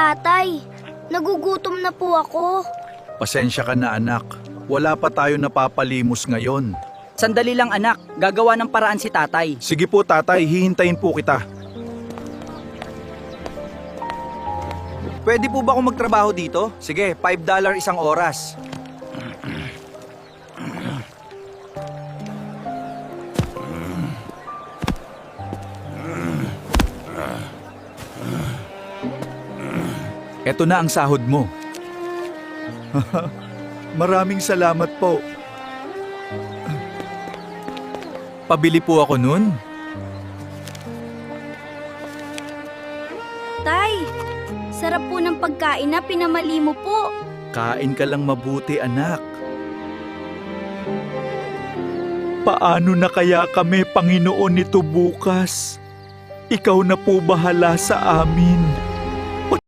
tatay. Nagugutom na po ako. Pasensya ka na anak. Wala pa tayo napapalimos ngayon. Sandali lang anak, gagawa ng paraan si tatay. Sige po tatay, hihintayin po kita. Pwede po ba akong magtrabaho dito? Sige, $5 isang oras. Eto na ang sahod mo. Maraming salamat po. Pabili po ako nun. Tay, sarap po ng pagkain na pinamali mo po. Kain ka lang mabuti anak. Paano na kaya kami, Panginoon, nito bukas? Ikaw na po bahala sa amin.